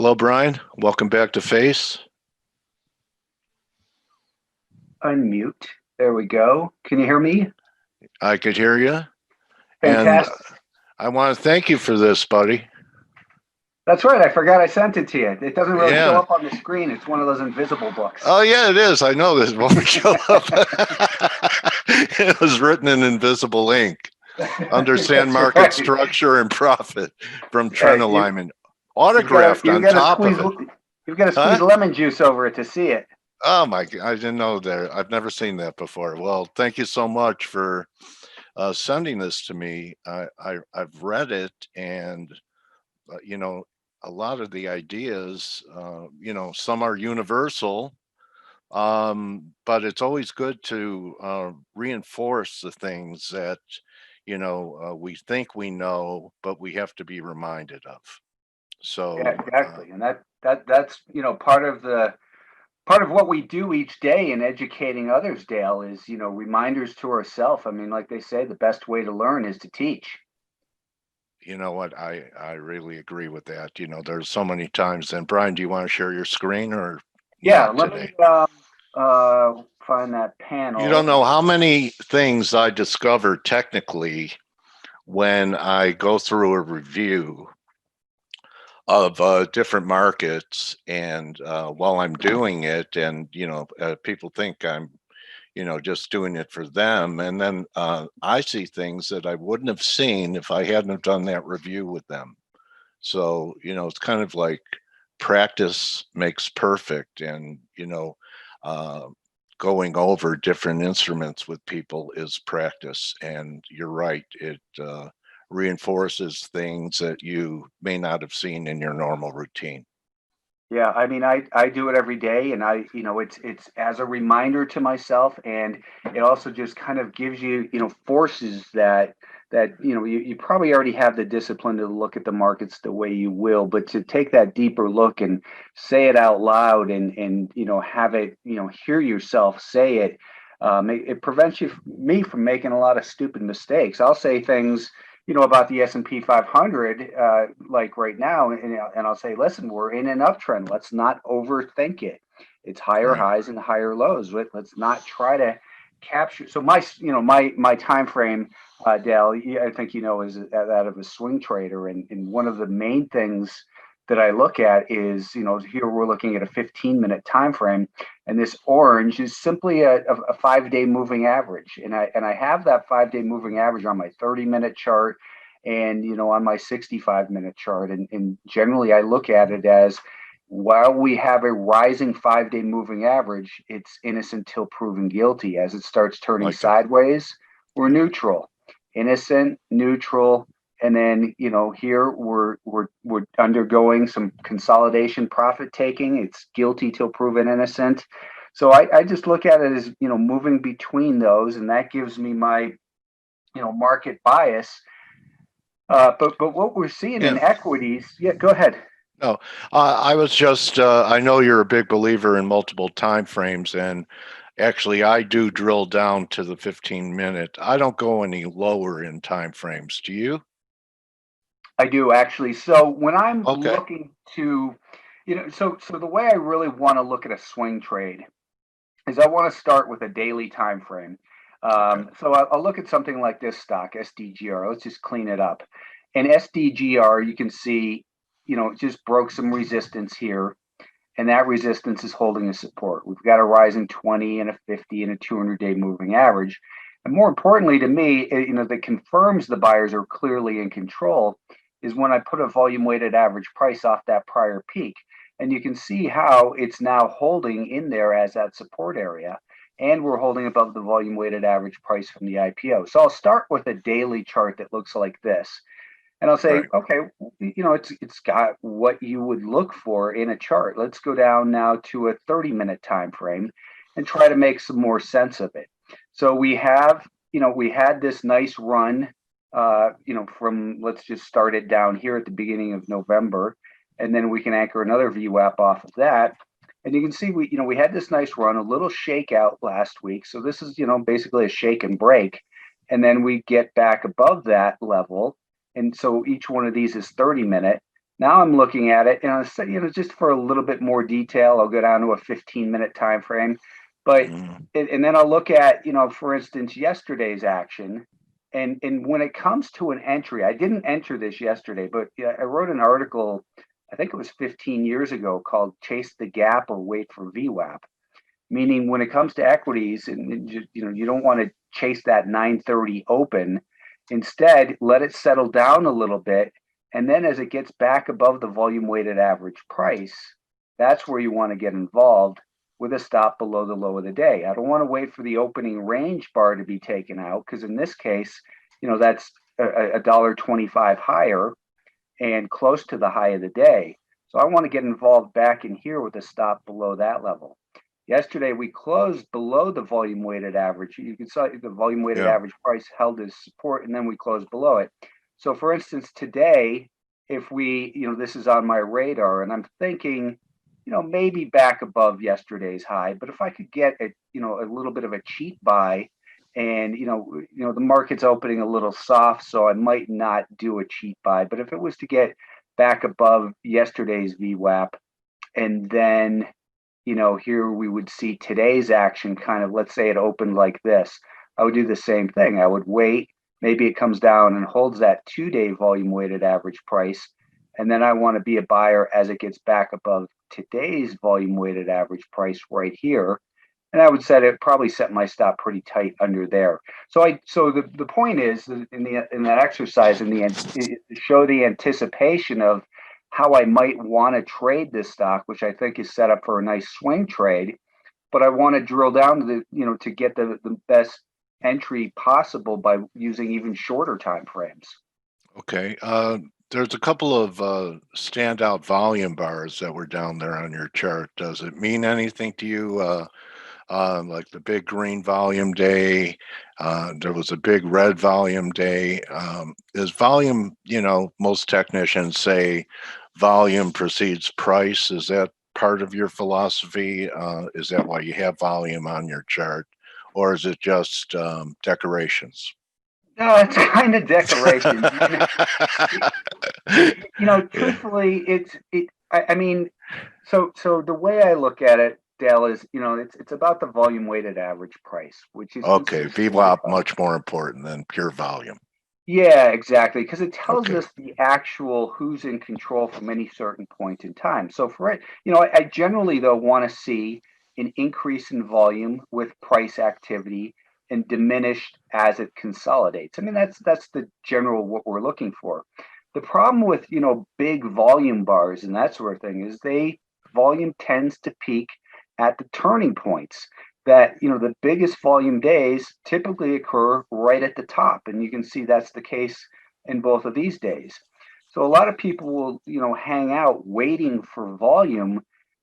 Hello, Brian. Welcome back to Face. Unmute. There we go. Can you hear me? I could hear you, and Fantastic. I want to thank you for this, buddy. That's right. I forgot I sent it to you. It doesn't really show Yeah. up on the screen. It's one of those invisible books. Oh, yeah, it is. I know this won't show up. It was written in invisible ink. Understand That's market right. structure and profit from Yeah, trend alignment. you've got to Autographed you've on got to top squeeze of it. you've got to squeeze Huh? lemon juice over it to see it. Oh, my God. I didn't know that. I've never seen that before. Well, thank you so much for sending this to me. I've read it, and you know, a lot of the ideas, some are universal, but it's always good to reinforce the things that, we think we know, but we have to be reminded of. Yeah, So, exactly. And that's part of what we do each day in educating others, Dale, is reminders to ourselves. I mean, like they say, the best way to learn is to teach. you know what, I really agree with that. There's so many times. And Brian, do you want to share your screen or Yeah, not let today? me find that You don't panel. know how many things I discover technically when I go through a review of different markets, and while I'm doing it, and people think I'm just doing it for them, and then I see things that I wouldn't have seen if I hadn't have done that review with them. So it's kind of like practice makes perfect, and uh, going over different instruments with people is practice. And you're right, it reinforces things that you may not have seen in your normal routine. Yeah, I mean, I do it every day, and it's as a reminder to myself, and it also just kind of gives you, forces that you probably already have the discipline to look at the markets the way you will, but to take that deeper look and say it out loud, and have it, hear yourself say it, it prevents me from making a lot of stupid mistakes. I'll say things about the S&P 500, like right now, and I'll say, listen, we're in an uptrend. Let's not overthink it. It's higher Right. highs and higher lows. Let's not try to capture. So my time frame, Dale, I think is that of a swing trader, and one of the main things that I look at is, here we're looking at a 15-minute time frame, and this orange is simply a 5-day moving average, and I have that 5-day moving average on my 30-minute chart, and on my 65-minute chart, and generally I look at it as, while we have a rising 5-day moving average, it's innocent till proven guilty. As it starts turning Like that. sideways, we're neutral, innocent, neutral, and then here we're undergoing some consolidation, profit taking. It's guilty till proven innocent. So I just look at it as moving between those, and that gives me my market bias. But what we're seeing in Yeah. equities, yeah, go ahead. No, I was just, I know you're a big believer in multiple time frames, and actually I do drill down to the 15-minute. I don't go any lower in time frames. Do you? I do actually. So when I'm Okay. looking to, so the way I really want to look at a swing trade is I want to start with a daily time frame. Okay. So I'll look at something like this stock, SDGR. Let's just clean it up. And SDGR, you can see, it just broke some resistance here, and that resistance is holding a support. We've got a rising 20 and a 50 and a 200-day moving average. And more importantly to me, that confirms the buyers are clearly in control, is when I put a volume weighted average price off that prior peak. And you can see how it's now holding in there as that support area. And we're holding above the volume weighted average price from the IPO. So I'll start with a daily chart that looks like this. And I'll say, Right. okay, it's got what you would look for in a chart. Let's go down now to a 30-minute time frame and try to make some more sense of it. So we had this nice run, from, let's just start it down here at the beginning of November, and then we can anchor another VWAP off of that. And you can see we had this nice run, a little shakeout last week. So this is basically a shake and break, and then we get back above that level, and so each one of these is 30-minute. Now I'm looking at it, and just for a little bit more detail, I'll go down to a 15-minute time frame. But Mm, and then I'll look at, for instance, yesterday's action. And when it comes to an entry, I didn't enter this yesterday, but I wrote an article, I think it was 15 years ago, called "Chase the Gap or Wait for VWAP." Meaning, when it comes to equities, and you don't want to chase that 9:30 open. Instead, let it settle down a little bit, and then as it gets back above the volume weighted average price, that's where you want to get involved with a stop below the low of the day. I don't want to wait for the opening range bar to be taken out, because in this case, that's a $1.25 higher and close to the high of the day. So I want to get involved back in here with a stop below that level. Yesterday, we closed below the volume weighted average. You can see the volume weighted yeah. average price held as support, and then we closed below it. So, for instance, today, if we, this is on my radar, and I'm thinking, maybe back above yesterday's high. But if I could get a little bit of a cheap buy, and the market's opening a little soft, so I might not do a cheap buy. But if it was to get back above yesterday's VWAP, and then here we would see today's action kind of, let's say it opened like this. I would do the same thing. I would wait. Maybe it comes down and holds that 2-day volume weighted average price. And then I want to be a buyer as it gets back above today's volume weighted average price right here. And I would probably set my stop pretty tight under there. So the point is in that exercise, show the anticipation of how I might want to trade this stock, which I think is set up for a nice swing trade. But I want to drill down to get the best entry possible by using even shorter time frames. Okay. There's a couple of standout volume bars that were down there on your chart. Does it mean anything to you? Like the big green volume day, there was a big red volume day. Is volume, most technicians say volume precedes price. Is that part of your philosophy? Is that why you have volume on your chart? Or is it just decorations? No, it's kind of decoration. Truthfully, I mean, so the way I look at it, Dale, is it's about the volume weighted average price, which is Okay, consistently VWAP above. much more important than pure volume. Yeah, exactly, because it tells Okay, us the actual who's in control from any certain point in time. So for it, I generally though want to see an increase in volume with price activity and diminished as it consolidates. I mean, that's the general what we're looking for. The problem with big volume bars and that sort of thing is volume tends to peak at the turning points that the biggest volume days typically occur right at the top, and you can see that's the case in both of these days. So a lot of people will hang out waiting for volume,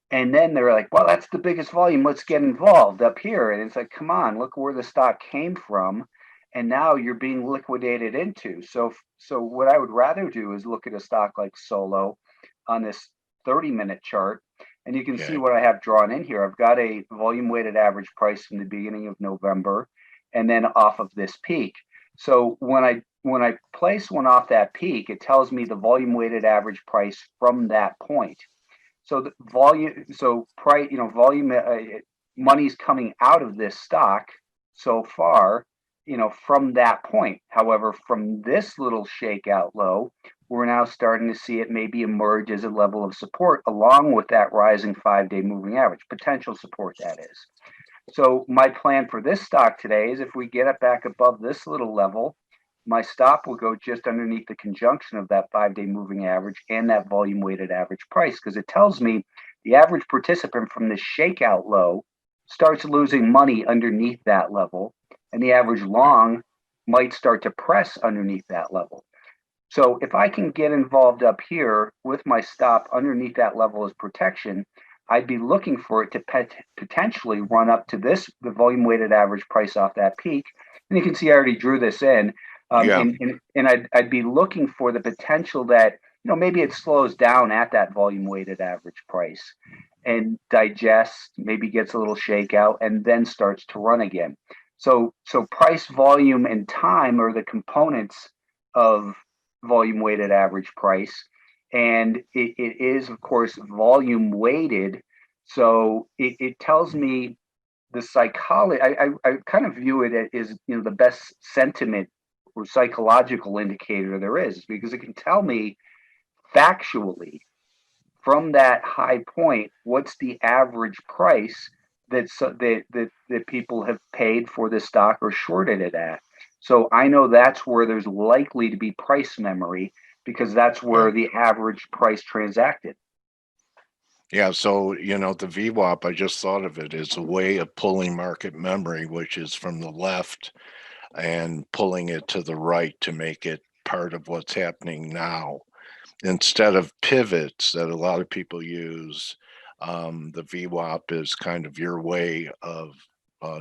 and then they're like, well, that's the biggest volume, let's get involved up here. And it's like, come on, look where the stock came from, and now you're being liquidated into. So what I would rather do is look at a stock like Solo on this 30-minute chart, and you can see okay, what I have drawn in here. I've got a volume weighted average price from the beginning of November and then off of this peak. So when I place one off that peak, it tells me the volume weighted average price from that point. So the volume, so price, volume, money's coming out of this stock so far, from that point. However, from this little shakeout low, we're now starting to see it maybe emerge as a level of support along with that rising 5-day moving average, potential support that is. So my plan for this stock today is if we get it back above this little level, my stop will go just underneath the conjunction of that 5-day moving average and that volume weighted average price, because it tells me the average participant from this shakeout low starts losing money underneath that level, and the average long might start to press underneath that level. So if I can get involved up here with my stop underneath that level as protection, I'd be looking for it to potentially run up to the volume weighted average price off that peak. And you can see I already drew this in. yeah, And I'd be looking for the potential that, maybe it slows down at that volume weighted average price and digests, maybe gets a little shakeout, and then starts to run again. So price, volume, and time are the components of volume weighted average price. and it is, of course, volume weighted. So it tells me the psychology. I kind of view it as, the best sentiment or psychological indicator there is, because it can tell me factually from that high point what's the average price that people have paid for the stock or shorted it at. So I know that's where there's likely to be price memory, because that's Yeah. where the average price transacted. Yeah, so the VWAP, I just thought of it as a way of pulling market memory, which is from the left, and pulling it to the right to make it part of what's happening now. Instead of pivots that a lot of people use, the VWAP is kind of your way of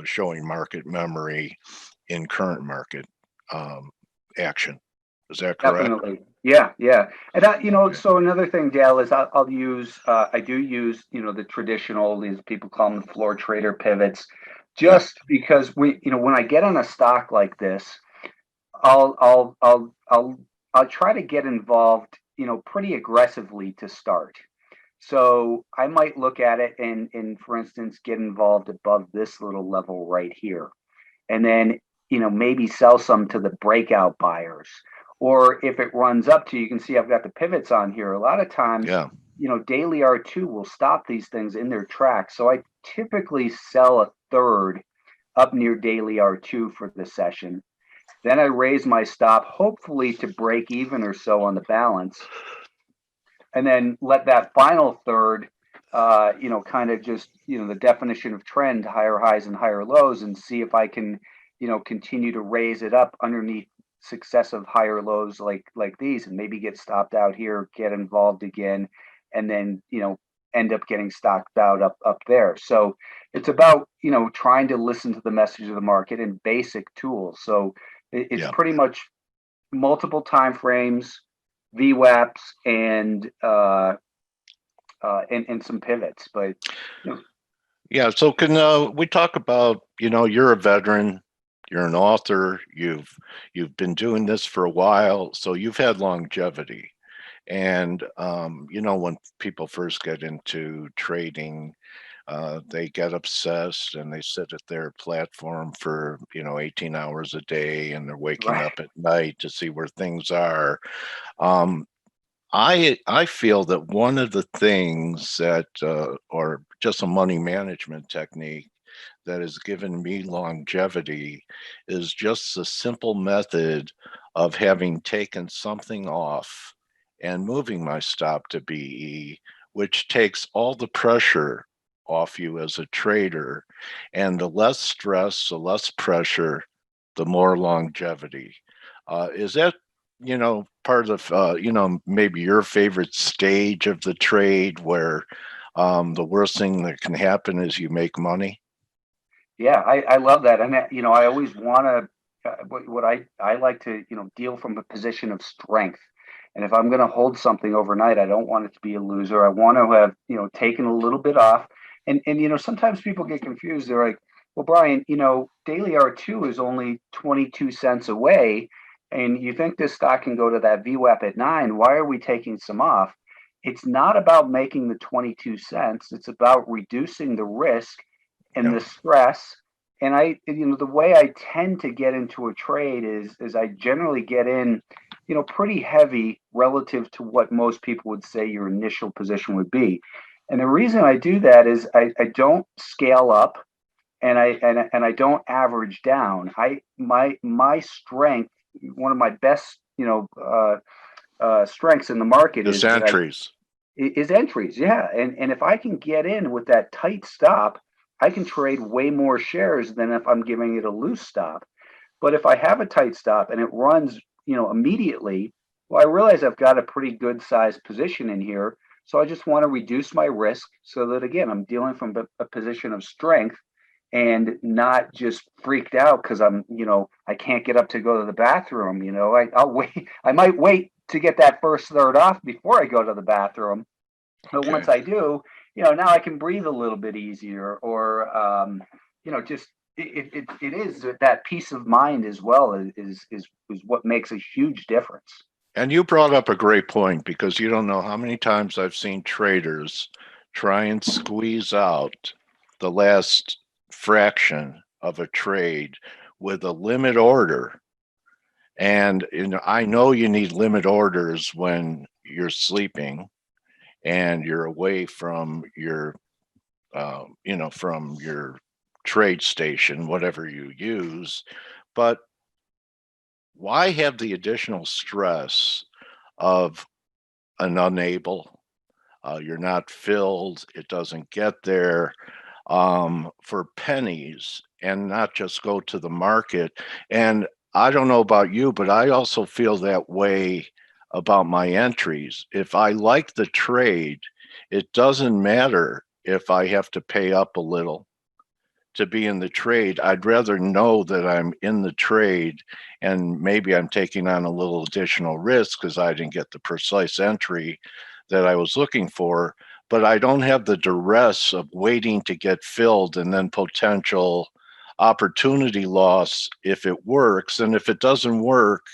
showing market memory in current market um, action. Is that correct? Definitely. Yeah, yeah. And Okay. so another thing, Dale, is I'll use, I do use, the traditional, these people call them floor trader pivots, Yeah. just because when I get on a stock like this, I'll, I'll, I'll, I'll, I'll try to get involved, pretty aggressively to start. So I might look at it and for instance, get involved above this little level right here, and then maybe sell some to the breakout buyers. Or if it runs up to, you can see I've got the pivots on here. A lot of times, Yeah. daily R2 will stop these things in their tracks. So I typically sell a third up near daily R2 for the session. Then I raise my stop, hopefully to break even or so on the balance, and then let that final third, kind of just, the definition of trend, higher highs and higher lows, and see if I can, continue to raise it up underneath successive higher lows like these, and maybe get stopped out here, get involved again, and then, end up getting stocked out up there. So it's about, trying to listen to the message of the market and basic tools. So it's Yeah. pretty much multiple time frames, VWAPs, and some pivots. But you know, Yeah. So can we talk about, you're a veteran, you're an author, you've been doing this for a while, so you've had longevity. And when people first get into trading, they get obsessed and they sit at their platform for 18 hours a day, and they're waking right? up at night to see where things are. Um, I feel that one of the things that, or just a money management technique that has given me longevity, is just the simple method of having taken something off and moving my stop to BE, which takes all the pressure off you as a trader. And the less stress, the less pressure, the more longevity. Is that part of maybe your favorite stage of the trade, where the worst thing that can happen is you make money? Yeah, I love that. And I always want to, what I like to, deal from a position of strength. And if I'm going to hold something overnight, I don't want it to be a loser. I want to have, taken a little bit off. And sometimes people get confused. They're like, well, Brian, daily R2 is only 22 cents away, and you think this stock can go to that VWAP at 9. Why are we taking some off? It's not about making the 22 cents. It's about reducing the risk and Yeah. the stress. And the way I tend to get into a trade is I generally get in, pretty heavy relative to what most people would say your initial position would be. And the reason I do that is I don't scale up, and I don't average down. My strength, one of my best, strengths in the market Just is that I entries. is entries. Yeah. And if I can get in with that tight stop, I can trade way more shares than if I'm giving it a loose stop. But if I have a tight stop and it runs, immediately, well, I realize I've got a pretty good sized position in here. So I just want to reduce my risk so that, again, I'm dealing from a position of strength and not just freaked out because I can't get up to go to the bathroom. I'll wait. I might wait to get that first third off before I go to the bathroom. But once Okay. I do, now I can breathe a little bit easier, or just it is that peace of mind as well is what makes a huge difference. And you brought up a great point, because you don't know how many times I've seen traders try and squeeze out the last fraction of a trade with a limit order. And I know you need limit orders when you're sleeping and you're away from your, from your trade station, whatever you use. But why have the additional stress of an unable? You're not filled, it doesn't get there, for pennies, and not just go to the market. And I don't know about you, but I also feel that way about my entries. If I like the trade, it doesn't matter if I have to pay up a little to be in the trade. I'd rather know that I'm in the trade, and maybe I'm taking on a little additional risk because I didn't get the precise entry that I was looking for, but I don't have the duress of waiting to get filled and then potential opportunity loss if it works. And if it doesn't work,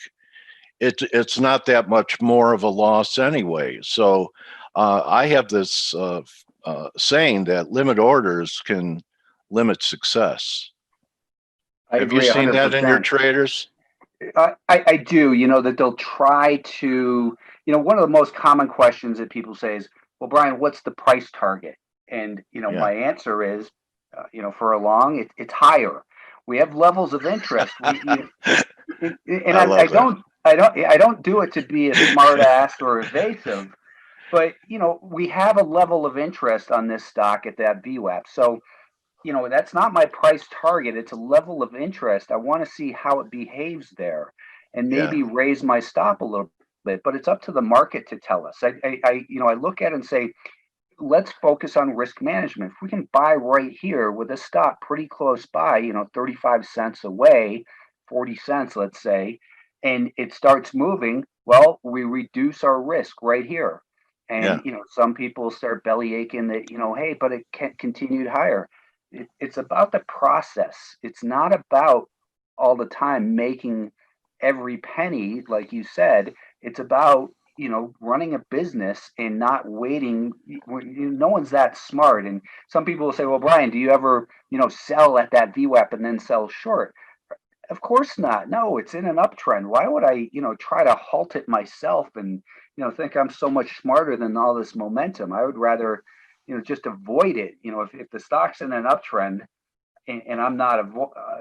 it's not that much more of a loss anyway. So I have this saying that limit orders can limit success. I Have you agree seen that in your 100%. traders? I do, that they'll try to, one of the most common questions that people say is, well, Brian, what's the price target? And, Yeah, my answer is, for a long, it's higher. We have levels of interest. And I love that. I don't do it to be a smart ass or evasive, but, we have a level of interest on this stock at that VWAP. So, that's not my price target. It's a level of interest. I want to see how it behaves there and Yeah, maybe raise my stop a little bit, but it's up to the market to tell us. I look at it and say, let's focus on risk management. If we can buy right here with a stop pretty close by, 35 cents away, 40 cents, let's say, and it starts moving, well, we reduce our risk right here. yeah, And, some people start belly aching that, hey, but it can't continue higher. It's about the process. It's not about all the time making every penny, like you said. It's about running a business and not waiting. No one's that smart. And some people will say, well, Brian, do you ever, sell at that VWAP and then sell short? Of course not. No, it's in an uptrend. Why would I, try to halt it myself and, think I'm so much smarter than all this momentum? I would rather, just avoid it. If the stock's in an uptrend and I'm not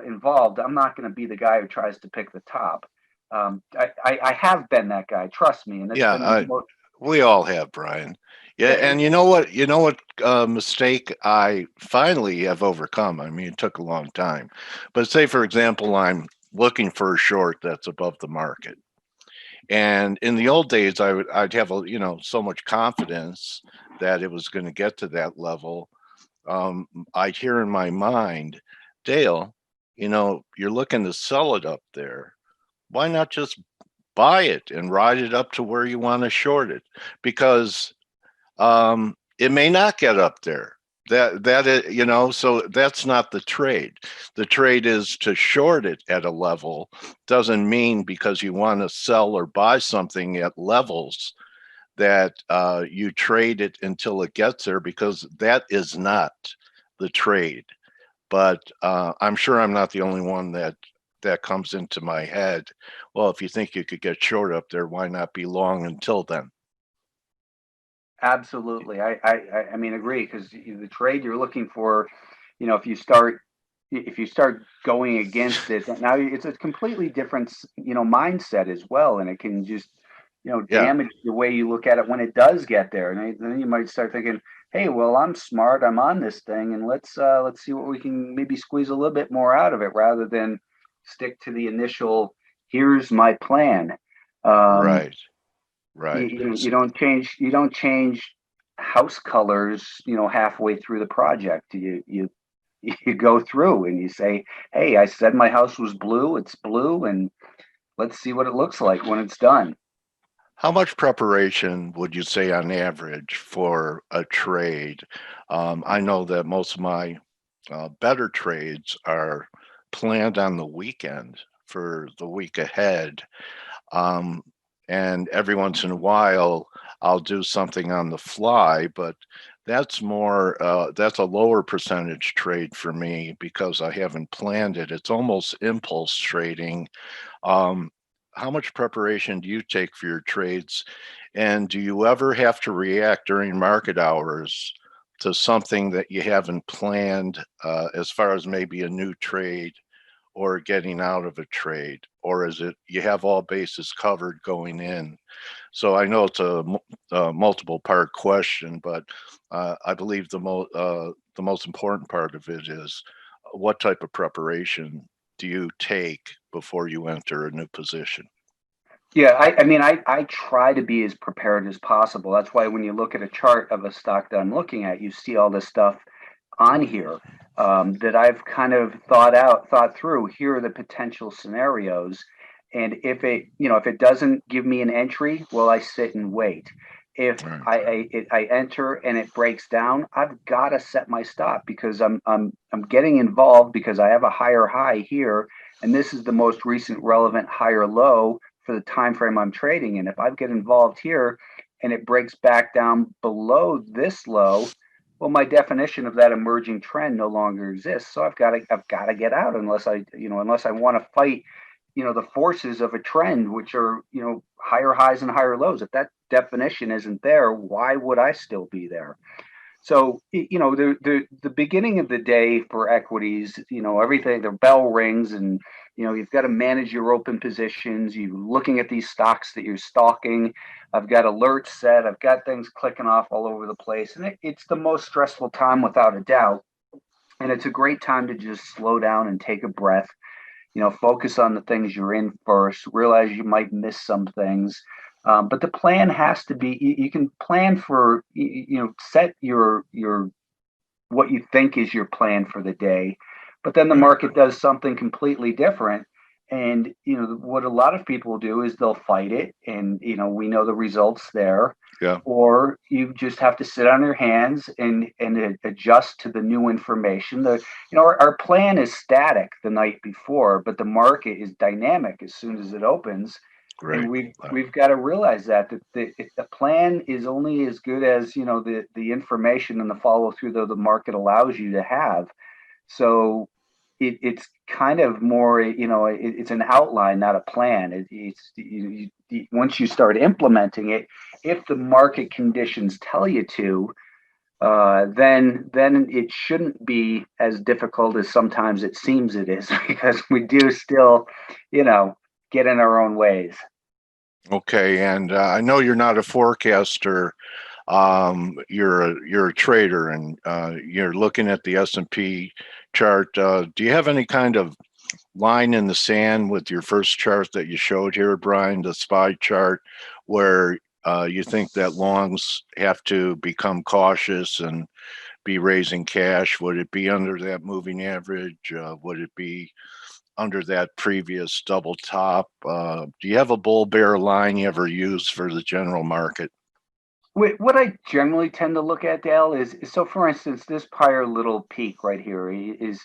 involved, I'm not going to be the guy who tries to pick the top. I have been that guy, trust me, and it's yeah. been more. We all have, Brian. Yeah, Yeah, and you know what mistake I finally have overcome. I mean, it took a long time, but say for example, I'm looking for a short that's above the market. And in the old days, I'd have so much confidence that it was going to get to that level. I'd hear in my mind, Dale, you're looking to sell it up there. Why not just buy it and ride it up to where you want to short it? Because it may not get up there. That is, so that's not the trade. The trade is to short it at a level. Doesn't mean because you want to sell or buy something at levels that you trade it until it gets there, because that is not the trade. But I'm sure I'm not the only one that comes into my head. Well, if you think you could get short up there, why not be long until then? absolutely. I mean, agree, because the trade you're looking for, if you start going against it, now it's a completely different, mindset as well, and it can just, Yeah, damage the way you look at it when it does get there, and then you might start thinking, hey, well, I'm smart, I'm on this thing, and let's see what we can maybe squeeze a little bit more out of it rather than stick to the initial. Here's my plan. Um, right, you, right. you, you don't change house colors halfway through the project. You go through and you say, hey, I said my house was blue, it's blue, and let's see what it looks like when it's done. How much preparation would you say on average for a trade? I know that most of my better trades are planned on the weekend for the week ahead. Um, and every once in a while I'll do something on the fly, but that's that's a lower percentage trade for me because I haven't planned it. It's almost impulse trading. Um, how much preparation do you take for your trades? And do you ever have to react during market hours to something that you haven't planned, as far as maybe a new trade or getting out of a trade? Or is it you have all bases covered going in? So I know it's a multiple part question, but I believe the most important part of it is what type of preparation do you take before you enter a new position? Yeah, I mean, I try to be as prepared as possible. That's why when you look at a chart of a stock that I'm looking at, you see all this stuff on here that I've kind of thought through. Here are the potential scenarios, and if it doesn't give me an entry, well, I sit and wait. If Right. I enter and it breaks down, I've got to set my stop because I'm getting involved because I have a higher high here, and this is the most recent relevant higher low for the time frame I'm trading in. If I get involved here and it breaks back down below this low, well, my definition of that emerging trend no longer exists. So I've got to get out unless I want to fight, the forces of a trend, which are, higher highs and higher lows. If that definition isn't there, why would I still be there? So, the beginning of the day for equities, everything, the bell rings and, you've got to manage your open positions. You're looking at these stocks that you're stalking. I've got alerts set. I've got things clicking off all over the place. And it's the most stressful time without a doubt. And it's a great time to just slow down and take a breath, focus on the things you're in first, realize you might miss some things. But the plan has to be, you can plan for, set your what you think is your plan for the day, but then the Right. market does something completely different. And, what a lot of people do is they'll fight it. And, we know the results there. Yeah. Or you just have to sit on your hands and adjust to the new information. Our plan is static the night before, but the market is dynamic as soon as it opens. And Great. we've got to realize that the plan is only as good as the information and the follow through that the market allows you to have. So it's kind of more, it's an outline, not a plan. Once you start implementing it, if the market conditions tell you to, then it shouldn't be as difficult as sometimes it seems it is, because we do still, get in our own ways. Okay. And I know you're not a forecaster. You're a trader, and you're looking at the S&P chart. Do you have any kind of line in the sand with your first chart that you showed here, Brian, the SPY chart, where you think that longs have to become cautious and be raising cash? Would it be under that moving average? Would it be under that previous double top? Do you have a bull bear line you ever use for the general market? What I generally tend to look at, Dale, is so. For instance, this prior little peak right here is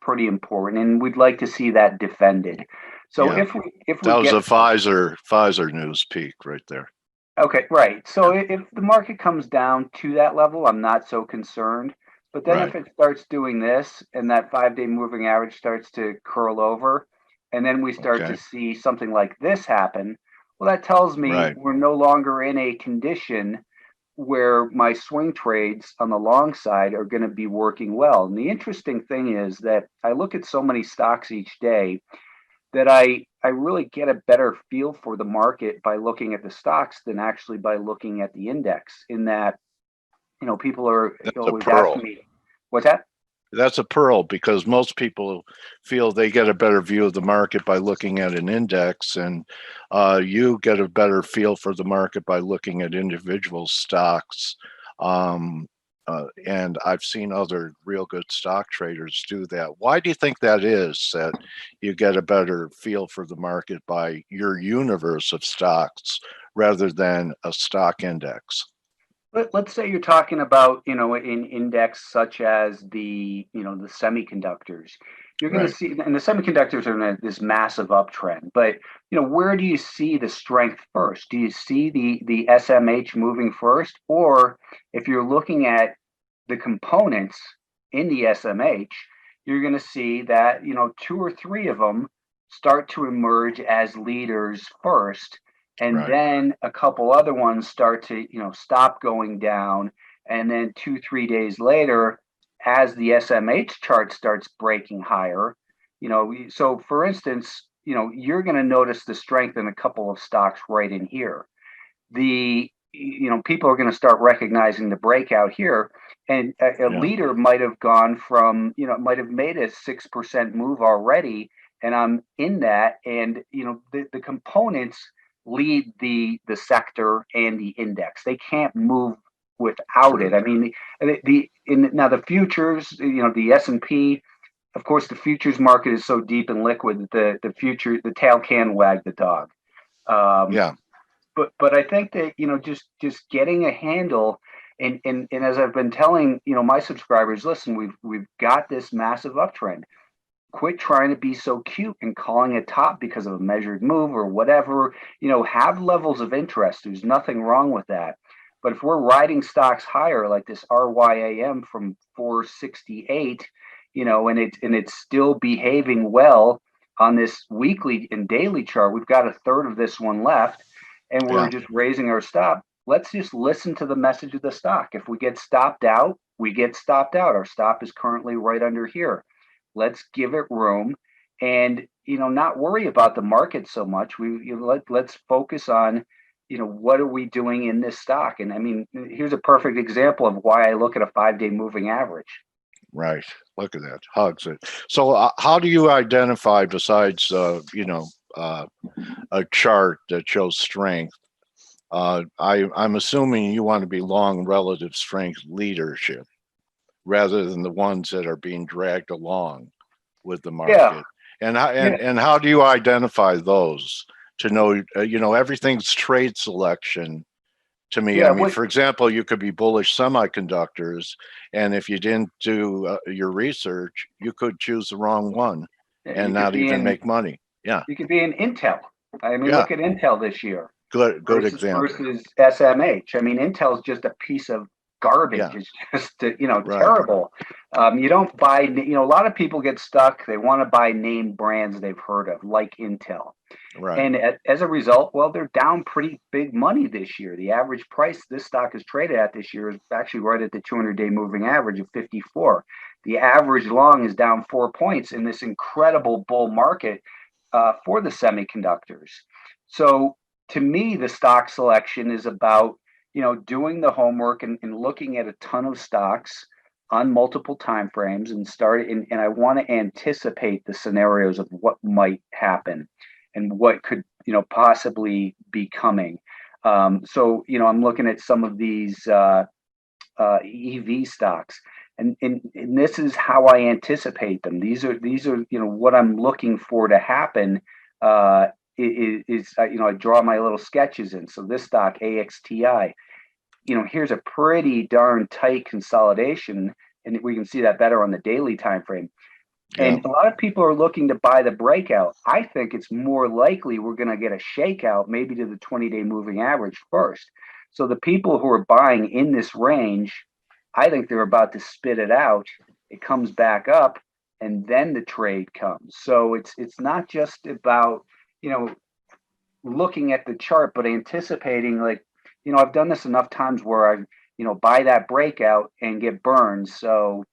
pretty important, and we'd like to see that defended. So Yeah, if we that was a get Pfizer news peak right there. okay, right. So if the market comes down to that level, I'm not so concerned. But then Right. if it starts doing this and that 5-day moving average starts to curl over, and then we start to Okay. see something like this happen, well, that tells me Right. we're no longer in a condition where my swing trades on the long side are going to be working well. And the interesting thing is that I look at so many stocks each day that I really get a better feel for the market by looking at the stocks than actually by looking at the index. In that, people are That's a always asking pearl. me, "What's that?" That's a pearl because most people feel they get a better view of the market by looking at an index, and you get a better feel for the market by looking at individual stocks. And I've seen other real good stock traders do that. Why do you think that is, that you get a better feel for the market by your universe of stocks rather than a stock index? Let's say you're talking about, an index such as the semiconductors. you're going to see, and the semiconductors are in this massive uptrend. But where do you see the strength first? Do you see the SMH moving first, or if you're looking at the components in the SMH, you're going to see that two or three of them start to emerge as leaders first, and then a couple other ones start to stop going down, and then 2-3 days later, as the SMH chart starts breaking higher, so for instance, you're going to notice the strength in a couple of stocks right in here. People are going to start recognizing the breakout here, and a leader might have gone from, might have made a 6% move already, and I'm in that, and the components lead the sector and the index. They can't move without it. I mean, now the futures, the S&P, of course, the futures market is so deep and liquid that the tail can wag the dog. But I think that just getting a handle, and as I've been telling my subscribers, listen, we've got this massive uptrend. Quit trying to be so cute and calling it top because of a measured move or whatever. Have levels of interest. There's nothing wrong with that. But if we're riding stocks higher, like this RYAM from 468, and it's still behaving well on this weekly and daily chart, we've got a third of this one left, and we're just raising our stop. Let's just listen to the message of the stock. If we get stopped out, we get stopped out. Our stop is currently right under here. Let's give it room, and not worry about the market so much. Let's focus on what are we doing in this stock. And I mean, here's a perfect example of why I look at a 5-day moving average. Right. Look at that. Hugs it. So how do you identify, besides a chart that shows strength? I'm assuming you want to be long relative strength leadership, rather than the ones that are being dragged along with the market. And how do you identify those to know, everything's trade selection to me? I mean, for example, you could be bullish semiconductors, and if you didn't do your research, you could choose the wrong one and not even make money. Yeah. You could be in Intel. I mean, look at Intel this year. Good example. Versus SMH. I mean, Intel's just a piece of garbage. It's just terrible. You don't buy, a lot of people get stuck. They want to buy name brands they've heard of, like Intel. And as a result, well, they're down pretty big money this year. The average price this stock is traded at this year is actually right at the 200-day moving average of 54. The average long is down 4 points in this incredible bull market for the semiconductors. So to me, the stock selection is about doing the homework and looking at a ton of stocks on multiple time frames and I want to anticipate the scenarios of what might happen and what could possibly be coming. So I'm looking at some of these EV stocks, and this is how I anticipate them. These are what I'm looking for to happen. I draw my little sketches in. So this stock, AXTI, here's a pretty darn tight consolidation, and we can see that better on the daily time frame. And a lot of people are looking to buy the breakout. I think it's more likely we're going to get a shakeout, maybe to the 20-day moving average first. So the people who are buying in this range, I think they're about to spit it out. It comes back up, and then the trade comes. So it's not just about looking at the chart, but anticipating, like, I've done this enough times where I, buy that breakout and get burned. So,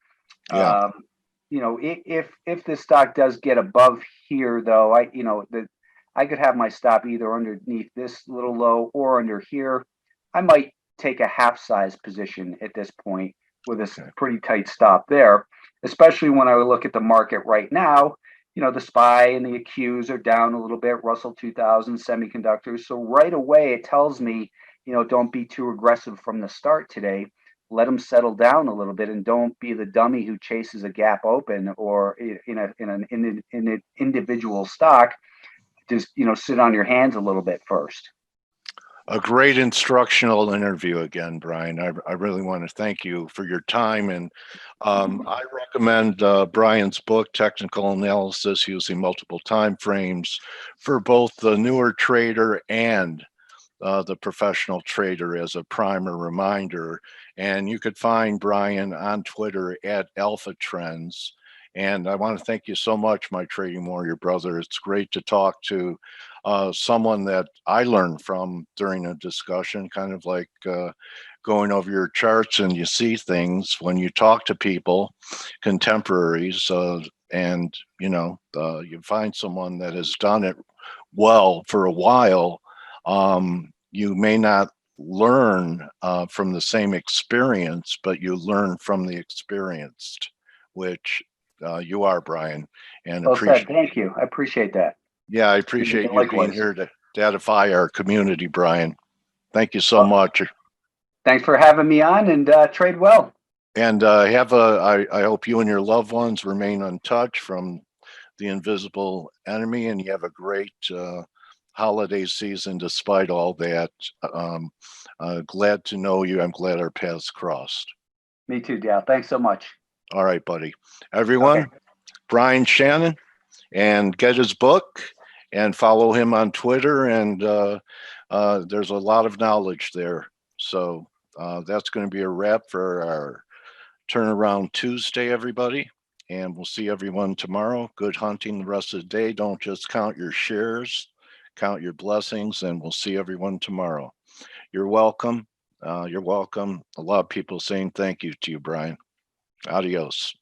if the stock does get above here, though, I could have my stop either underneath this little low or under here. I might take a half size position at this point with a pretty tight stop there, especially when I look at the market right now. The SPY and the AQs are down a little bit, Russell 2000, semiconductors. So right away, it tells me, don't be too aggressive from the start today. Let them settle down a little bit, and don't be the dummy who chases a gap open or in an individual stock. Just, sit on your hands a little bit first. A great instructional interview again, Brian. I really want to thank you for your time. And I recommend Brian's book, Technical Analysis Using Multiple Time Frames, for both the newer trader and the professional trader as a primer reminder. And you could find Brian on Twitter at Alpha Trends. And I want to thank you so much, my trading warrior brother. It's great to talk to someone that I learned from during a discussion, kind of like going over your charts, and you see things when you talk to people, contemporaries, and you find someone that has done it well for a while. You may not learn from the same experience, but you learn from the experienced, which you are, Brian. And Well said. Thank you. I appreciate that. I appreciate you being Likewise. here to edify our community, Brian. Thank you so much. Thanks for having me on, and trade well. And I hope you and your loved ones remain untouched from the invisible enemy, and you have a great holiday season despite all that. Glad to know you. I'm glad our paths crossed. Me too, Dale. Thanks so much. All right, buddy. Everyone, okay. Brian Shannon, and get his book and follow him on Twitter. And there's a lot of knowledge there. So that's going to be a wrap for our Turnaround Tuesday, everybody. And we'll see everyone tomorrow. Good hunting the rest of the day. Don't just count your shares, count your blessings, and we'll see everyone tomorrow. You're welcome. You're welcome. A lot of people saying thank you to you, Brian. Adios.